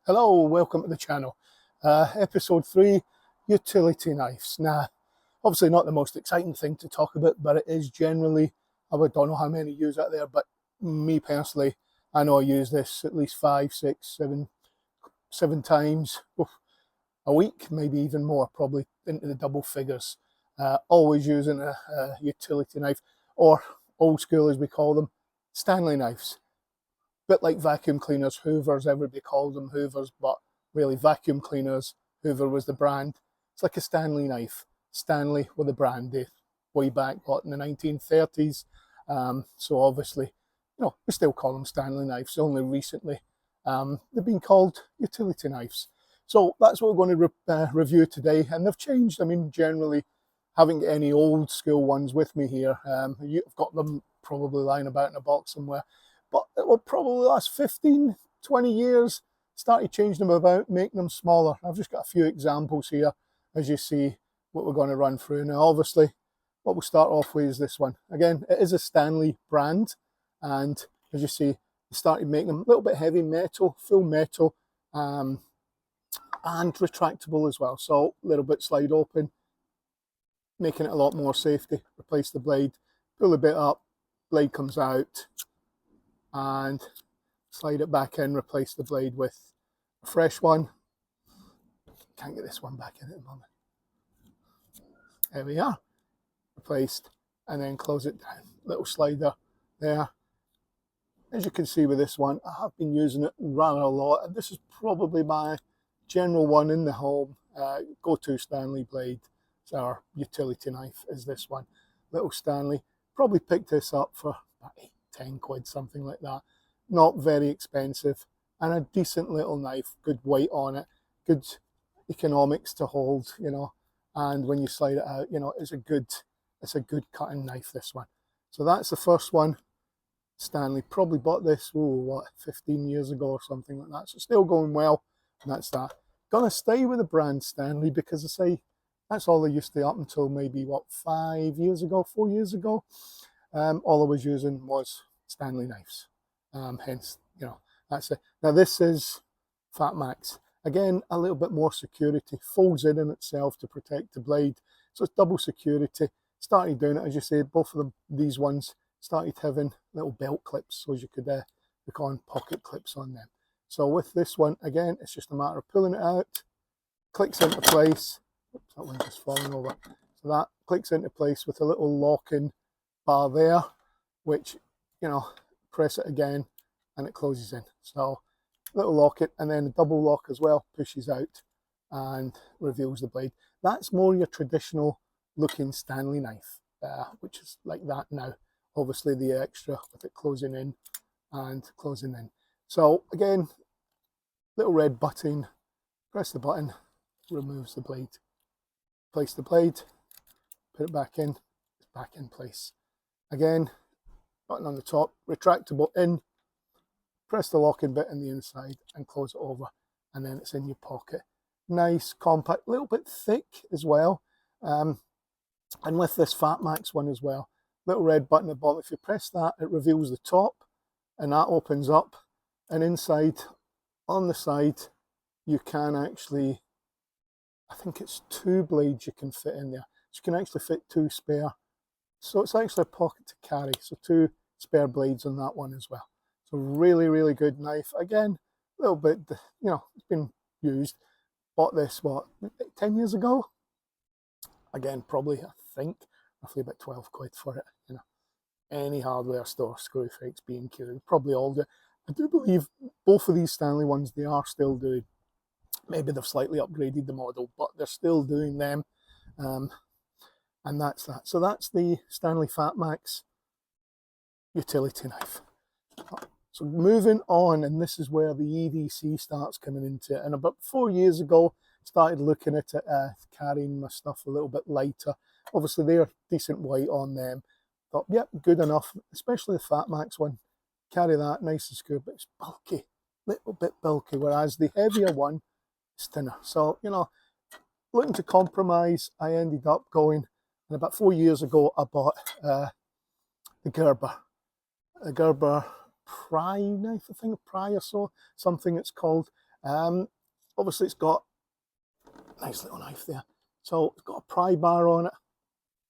Hello, welcome to the channel. Episode 3, utility knives. Now, obviously not the most exciting thing to talk about, but it is generally, I don't know how many use out there, but me personally, I know I use this at least 5, 6, 7 times a week, maybe even more, probably into the double figures. Always using a utility knife, or old school as we call them, Stanley knives. Bit like vacuum cleaners, Hoovers, everybody calls them Hoovers, but really vacuum cleaners, Hoover was the brand. It's like a Stanley knife, Stanley with a brand, way back, what, in the 1930s. So obviously, we still call them Stanley knives. Only recently, they've been called utility knives. So that's what we're going to review today, and they've changed. I mean, generally, haven't got any old school ones with me here. You've got them probably lying about in a box somewhere. But it will probably last 15, 20 years, started changing them about, making them smaller. I've just got a few examples here, as you see, what we're going to run through. Now, obviously, what we'll start off with is this one. Again, it is a Stanley brand, and as you see, they started making them a little bit heavy metal, full metal, and retractable as well. So, a little bit slide open, making it a lot more safety. Replace the blade, pull a bit up, blade comes out, and slide it back in, replace the blade with a fresh one. Can't get this one back in at the moment. There we are, replaced, and then close it down. Little slider there. As you can see with this one, I have been using it rather a lot, and this is probably my general one in the home. Go-to Stanley blade, our utility knife is this one. Little Stanley, probably picked this up for about 10 quid, something like that. Not very expensive, and a decent little knife, good weight on it, good economics to hold, and when you slide it out, it's a good cutting knife, this one. So that's the first one. Stanley, probably bought this 15 years ago or something like that, so still going well, and that's that. Gonna stay with the brand Stanley, because I say that's all I used to up until maybe 4 years ago. All I was using was Stanley knives. Hence, that's it. Now this is Fat Max. Again, a little bit more security. Folds in itself to protect the blade. So it's double security. Started doing it, as you say, both of them, these ones, started having little belt clips, so as you could look on pocket clips on them. So with this one, again, it's just a matter of pulling it out, clicks into place. Oops, that one's just falling over. So that clicks into place with a little locking bar there, which, press it again and it closes in. So little lock it, and then a double lock as well, pushes out and reveals the blade. That's more your traditional looking Stanley knife, which is like that now. Obviously the extra with it closing in and closing in. So again, little red button, press the button, removes the blade. Place the blade, put it back in, it's back in place. Again, button on the top, retractable in, press the locking bit in the inside and close it over, and then it's in your pocket. Nice, compact, a little bit thick as well. And with this Fat Max one as well, little red button at the bottom. If you press that, it reveals the top, and that opens up, and inside, on the side, you can actually, I think it's 2 blades you can fit in there. So you can actually fit 2 spare. So it's actually a pocket to carry. So 2 spare blades on that one as well. So really, really good knife. Again, a little bit, it's been used. Bought this, 10 years ago? Again, probably, I think, roughly about 12 quid for it. Any hardware store, Screwfix, B&Q, probably all do. I do believe both of these Stanley ones, they are still doing. Maybe they've slightly upgraded the model, but they're still doing them. And that's that. So that's the Stanley Fat Max utility knife. So moving on, and this is where the EDC starts coming into it. And about 4 years ago, started looking at it, carrying my stuff a little bit lighter. Obviously, they're decent weight on them. Thought, yep, good enough, especially the Fat Max one. Carry that, nice and secure, but it's bulky, little bit bulky, whereas the heavier one is thinner. So, looking to compromise, I ended up going, and about 4 years ago, I bought the Gerber. A Gerber Pry knife, I think, Pry or so, something it's called. Obviously it's got a nice little knife there. So it's got a pry bar on it,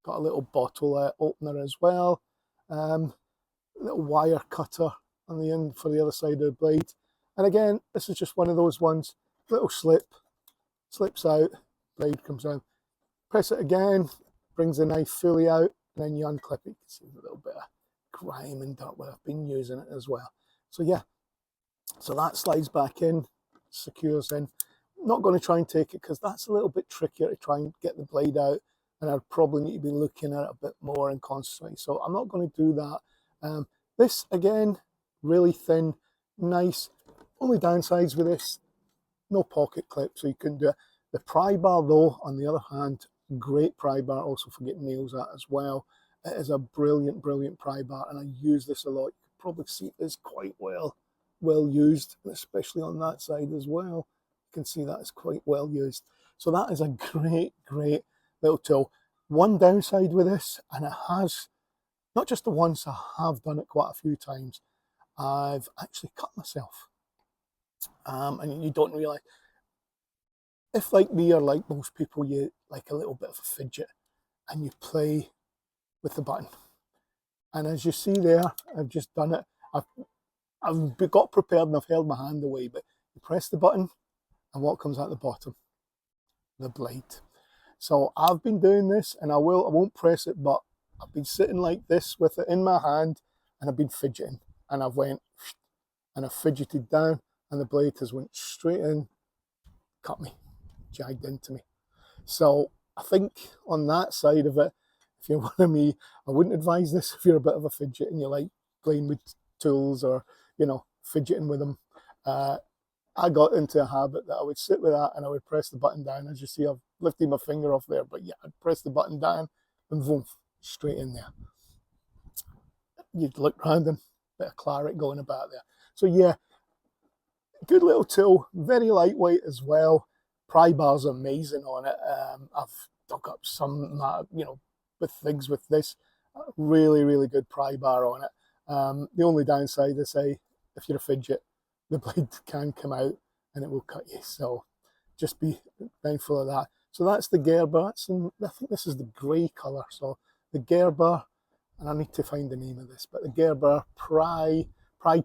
got a little bottle opener as well, little wire cutter on the end for the other side of the blade. And again, this is just one of those ones, little slip, slips out, blade comes out. Press it again, brings the knife fully out, and then you unclip it. You can see a little bit of grime and dirt where I've been using it as well. So yeah, so that slides back in, secures in. I'm not going to try and take it because that's a little bit trickier to try and get the blade out, and I'd probably need to be looking at it a bit more and concentrating. So I'm not going to do that. This again, really thin, nice. Only downsides with this, no pocket clip, so you couldn't do it. The pry bar though, on the other hand, great pry bar, also for getting nails at as well. It is a brilliant, brilliant pry bar, and I use this a lot. You can probably see it's quite well used, especially on that side as well. You can see that is quite well used. So that is a great, great little tool. One downside with this, and it has, not just the once, I have done it quite a few times, I've actually cut myself. And you don't realise, if like me or like most people, you like a little bit of a fidget and you play with the button. And as you see there, I've just done it. I've got prepared and I've held my hand away, but you press the button and what comes out the bottom? The blade. So I've been doing this, and I won't press it, but I've been sitting like this with it in my hand and I've been fidgeting, and I've went and I've fidgeted down and the blade has went straight in, cut me, jagged into me. So I think on that side of it, if you're one of me, I wouldn't advise this if you're a bit of a fidget and you like playing with tools or, you know, fidgeting with them. I got into a habit that I would sit with that and I would press the button down. As you see, I've lifted my finger off there, but yeah, I'd press the button down and boom, straight in there. You'd look round and a bit of claret going about there. So yeah, good little tool, very lightweight as well. Pry bar's amazing on it. I've dug up some, you know, with things with this. Really, really good pry bar on it. The only downside, I say, if you're a fidget, the blade can come out and it will cut you. So just be mindful of that. So that's the Gerber. I think this is the grey colour. So the Gerber, and I need to find the name of this, but the Gerber pry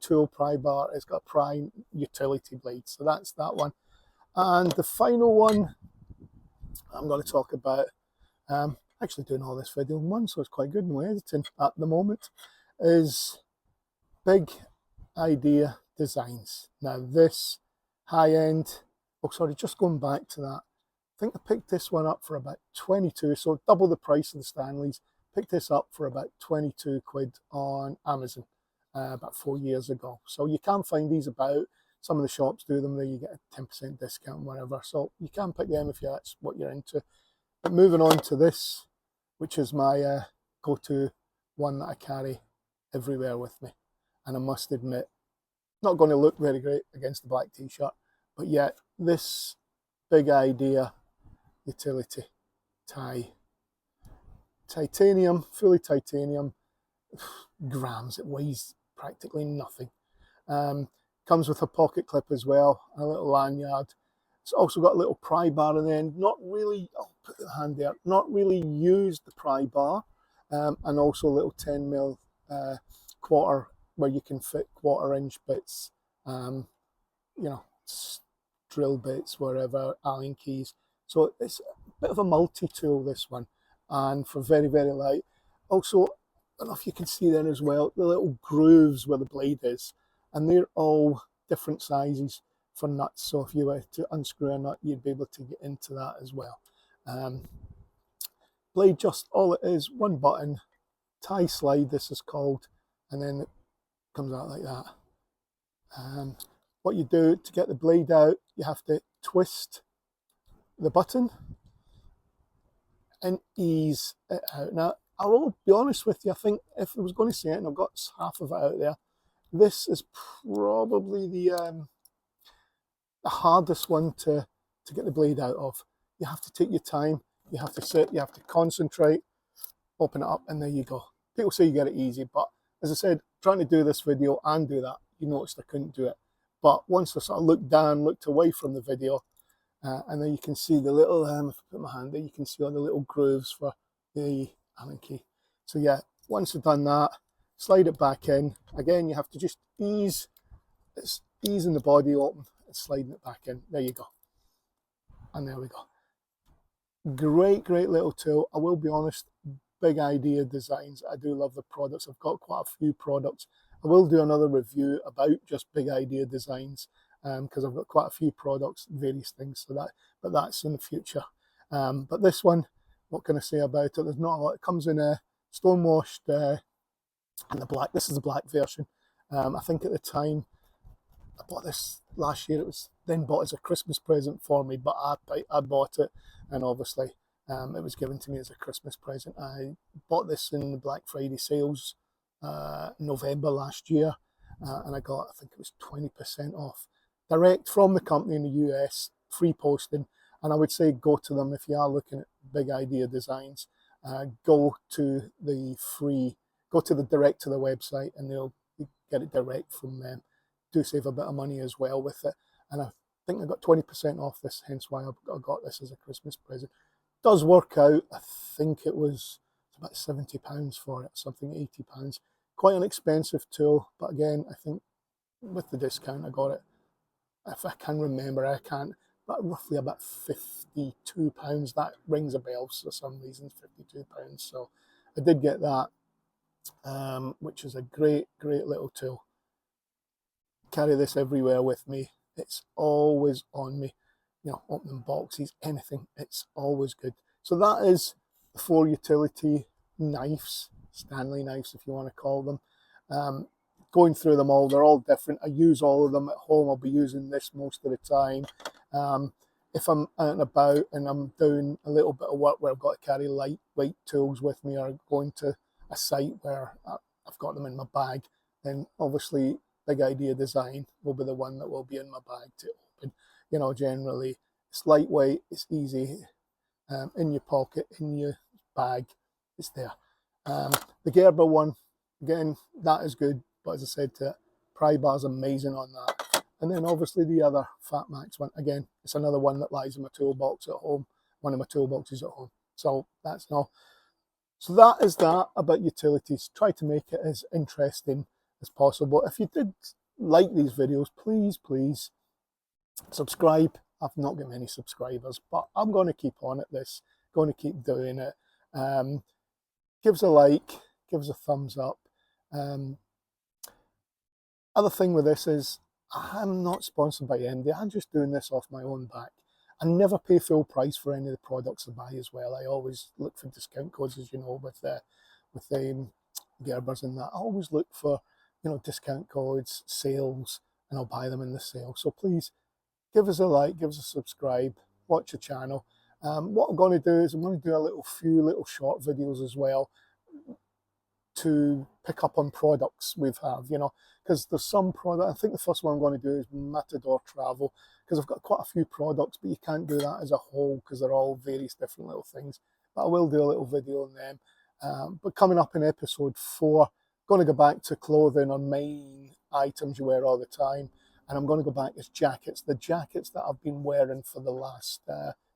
tool, pry bar. It's got a pry utility blade. So that's that one. And the final one I'm going to talk about, actually doing all this video in one, so it's quite good in my editing at the moment, is Big Idea Designs. Now this high-end, oh sorry, just going back to that, I think I picked this one up for about 22, so double the price of the Stanleys. Picked this up for about 22 quid on Amazon about 4 years ago. So you can find these about. Some of the shops do them, there you get a 10% discount, whatever. So you can pick them if that's what you're into. But moving on to this, which is my go-to one that I carry everywhere with me. And I must admit, not going to look very great against the black t-shirt, but yet this Big Idea utility tie. Titanium, fully titanium, grams, it weighs practically nothing. Comes with a pocket clip as well, a little lanyard. It's also got a little pry bar in the end. Not really, I'll put the hand there, not really used the pry bar. And also a little 10mm quarter where you can fit 1/4-inch bits, you know, drill bits, wherever, Allen keys. So it's a bit of a multi-tool, this one, and for very, very light. Also, I don't know if you can see there as well, the little grooves where the blade is, and they're all different sizes for nuts. So if you were to unscrew a nut, you'd be able to get into that as well. Blade, just all it is, one button, tie slide, this is called, and then it comes out like that. What you do to get the blade out, you have to twist the button and ease it out. Now, I will be honest with you, I think if I was going to say it, and I've got half of it out there, this is probably the hardest one to get the blade out of. You have to take your time, you have to sit, you have to concentrate, open it up, and there you go. People say you get it easy, but as I said, trying to do this video and do that, you noticed I couldn't do it. But once I sort of looked down, looked away from the video, and then you can see the little, if I put my hand there, you can see all the little grooves for the Allen key. So yeah, once you've done that, slide it back in. Again, you have to just easing the body open and sliding it back in. There you go. And there we go. Great little tool. I will be honest, Big Idea Designs. I do love the products. I've got quite a few products. I will do another review about just Big Idea Designs because I've got quite a few products, various things. But that's in the future. But this one, what can I say about it? There's not a lot. It comes in a stonewashed and the black. This is the black version. I think at the time I bought this last year. It was then bought as a Christmas present for me, but I bought it, and obviously it was given to me as a Christmas present. I bought this in the Black Friday sales November last year, and I got, I think it was 20% off direct from the company in the US, free posting. And I would say go to them if you are looking at Big Idea Designs. Go to the direct to the website, and they'll get it direct from them. Do save a bit of money as well with it, and I think I got 20% off this, hence why I got this as a Christmas present. Does work out. I think it was about £70 for it, something £80. Quite an expensive tool, but again, I think with the discount I got it, if I can remember, I can't, but roughly about £52. That rings a bell for some reason, £52. So I did get that, which is a great little tool. Carry this everywhere with me. It's always on me. You know, opening boxes, anything, it's always good. So that is the 4 utility knives, Stanley knives if you want to call them. Going through them all, they're all different. I use all of them at home. I'll be using this most of the time. If I'm out and about and I'm doing a little bit of work where I've got to carry lightweight tools with me, or going to a site where I've got them in my bag, then obviously Big Idea Design will be the one that will be in my bag to open. You know, generally it's lightweight, it's easy, in your pocket, in your bag, it's there. The Gerber one, again, that is good, but as I said, pry bar's amazing on that. And then obviously the other Fat Max one, again, it's another one that lies in my toolbox at home, one of my toolboxes at home. So that's all. So that is that about utilities. Try to make it as interesting as possible. If you did like these videos, please subscribe. I've not got many subscribers, but I'm going to keep on at this, going to keep doing it. Give us a like, give us a thumbs up. Other thing with this is I'm not sponsored by MD. I'm just doing this off my own back. I never pay full price for any of the products I buy as well. I always look for discount codes, as you know, with the Gerbers and that. I always look for, you know, discount codes, sales, and I'll buy them in the sale. So please give us a like, give us a subscribe, watch the channel. What I'm going to do is I'm going to do a few little short videos as well to pick up on products we've have, you know, because there's some product. I think the first one I'm going to do is Matador Travel, because I've got quite a few products, but you can't do that as a whole because they're all various different little things. But I will do a little video on them. But coming up in episode 4, going to go back to clothing on main items you wear all the time, and I'm going to go back as jackets, the jackets that I've been wearing for the last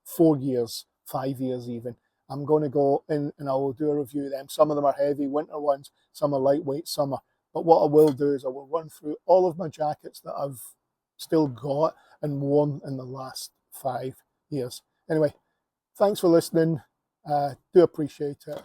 4 years, 5 years even. I'm going to go in and I will do a review of them. Some of them are heavy winter ones, some are lightweight, some are. But what I will do is I will run through all of my jackets that I've still got and worn in the last 5 years. Anyway, thanks for listening. Do appreciate it.